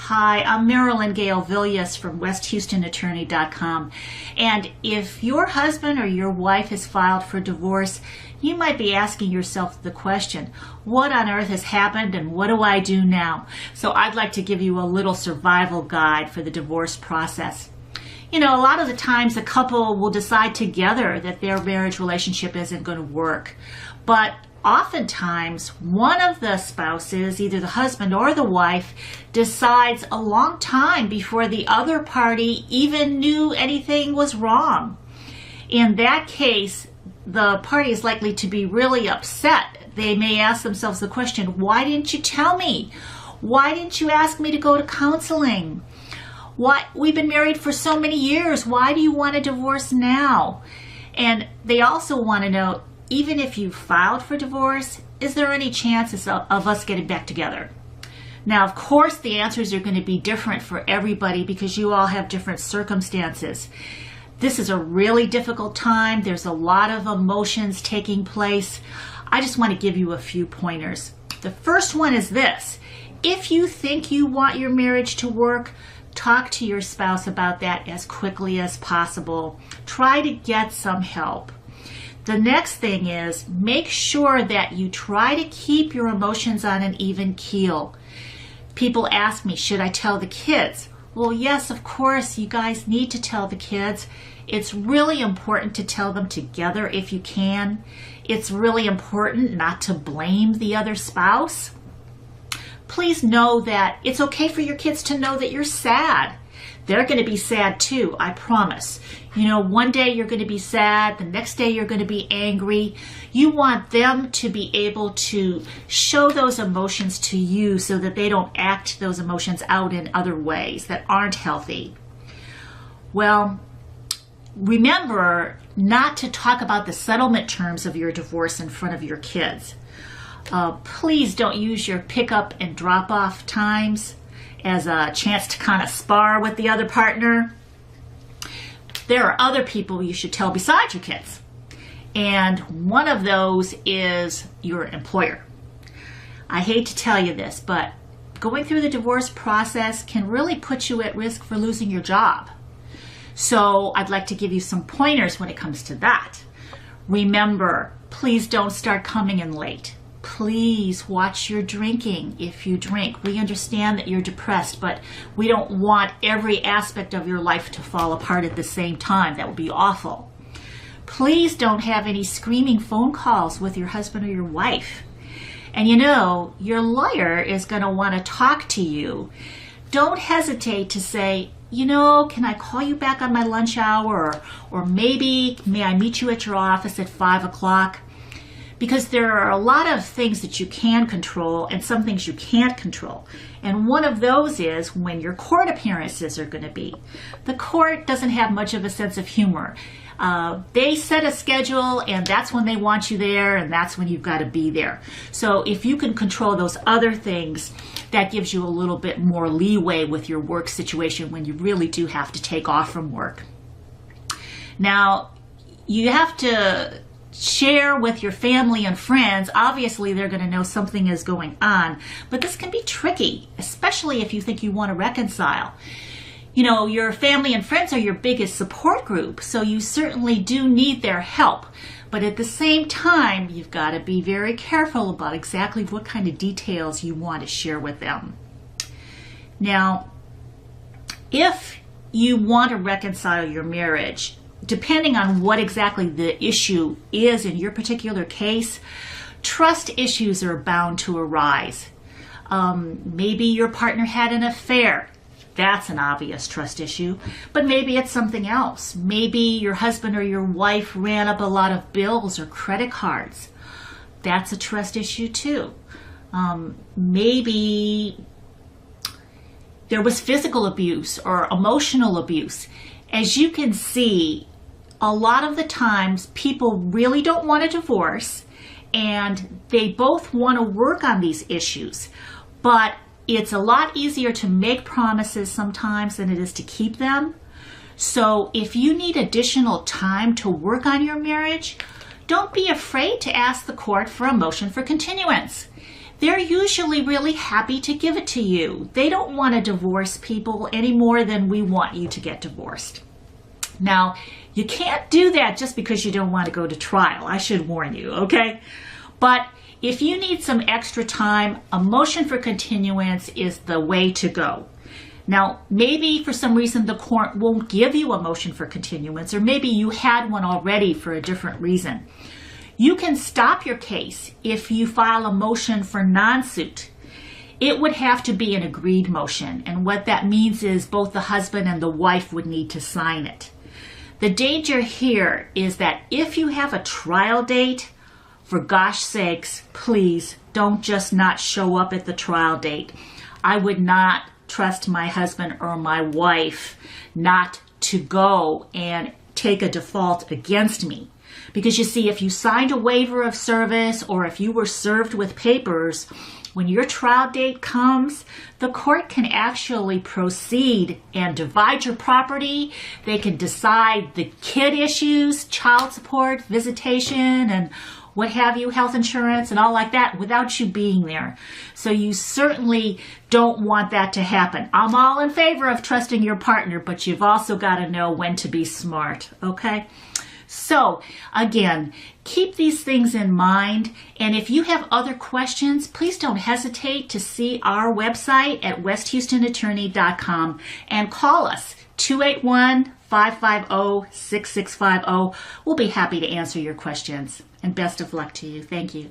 Hi, I'm Marilyn Gail Villas from WestHoustonAttorney.com. And if your husband or your wife has filed for divorce, you might be asking yourself the question, what on earth has happened and what do I do now? So I'd like to give you a little survival guide for the divorce process. You know, a lot of the times a couple will decide together that their marriage relationship isn't going to work. But oftentimes, one of the spouses, either the husband or the wife, decides a long time before the other party even knew anything was wrong. In that case, the party is likely to be really upset. They may ask themselves the question, why didn't you tell me? Why didn't you ask me to go to counseling? We've been married for so many years. Why do you want a divorce now? And they also want to know, even if you filed for divorce, is there any chances of us getting back together? Now, of course, the answers are going to be different for everybody because you all have different circumstances. This is a really difficult time. There's a lot of emotions taking place. I just want to give you a few pointers. The first one is this. If you think you want your marriage to work, talk to your spouse about that as quickly as possible. Try to get some help. The next thing is make sure that you try to keep your emotions on an even keel. People ask me, should I tell the kids? Well, yes, of course, you guys need to tell the kids. It's really important to tell them together if you can. It's really important not to blame the other spouse. Please know that it's okay for your kids to know that you're sad. They're going to be sad too, I promise. You know, one day you're going to be sad, the next day you're going to be angry. You want them to be able to show those emotions to you so that they don't act those emotions out in other ways that aren't healthy. Well, remember not to talk about the settlement terms of your divorce in front of your kids. Please don't use your pick-up and drop-off times as a chance to kind of spar with the other partner. There are other people you should tell besides your kids. And one of those is your employer. I hate to tell you this, but going through the divorce process can really put you at risk for losing your job. So I'd like to give you some pointers when it comes to that. Remember, please don't start coming in late. Please watch your drinking if you drink. We understand that you're depressed, but we don't want every aspect of your life to fall apart at the same time. That would be awful. Please don't have any screaming phone calls with your husband or your wife. And you know, your lawyer is going to want to talk to you. Don't hesitate to say, you know, can I call you back on my lunch hour? Or maybe, may I meet you at your office at 5 o'clock? Because there are a lot of things that you can control and some things you can't control. And one of those is when your court appearances are going to be. The court doesn't have much of a sense of humor. They set a schedule and that's when they want you there and that's when you've got to be there. So if you can control those other things, that gives you a little bit more leeway with your work situation when you really do have to take off from work. Now, you have to share with your family and friends. Obviously, they're going to know something is going on, but this can be tricky, especially if you think you want to reconcile. You know, your family and friends are your biggest support group, so you certainly do need their help. But at the same time, you've got to be very careful about exactly what kind of details you want to share with them. Now, if you want to reconcile your marriage, depending on what exactly the issue is in your particular case, trust issues are bound to arise. Maybe your partner had an affair. That's an obvious trust issue. But maybe it's something else. Maybe your husband or your wife ran up a lot of bills or credit cards. That's a trust issue too. Maybe there was physical abuse or emotional abuse. As you can see, a lot of the times people really don't want a divorce and they both want to work on these issues, but it's a lot easier to make promises sometimes than it is to keep them. So if you need additional time to work on your marriage, don't be afraid to ask the court for a motion for continuance. they're usually really happy to give it to you. They don't want to divorce people any more than we want you to get divorced. Now, you can't do that just because you don't want to go to trial. I should warn you, okay? But if you need some extra time, a motion for continuance is the way to go. Now, maybe for some reason the court won't give you a motion for continuance, or maybe you had one already for a different reason. You can stop your case if you file a motion for non-suit. It would have to be an agreed motion, and what that means is both the husband and the wife would need to sign it. The danger here is that if you have a trial date, for gosh sakes, please don't just not show up at the trial date. I would not trust my husband or my wife not to go and take a default against me. Because you see, if you signed a waiver of service or if you were served with papers, when your trial date comes, the court can actually proceed and divide your property. They can decide the kid issues, child support, visitation, and what have you, health insurance and all like that without you being there. So you certainly don't want that to happen. I'm all in favor of trusting your partner, but you've also got to know when to be smart, okay? So again, keep these things in mind. And if you have other questions, please don't hesitate to see our website at westhoustonattorney.com and call us 281-550-6650. We'll be happy to answer your questions. And best of luck to you. Thank you.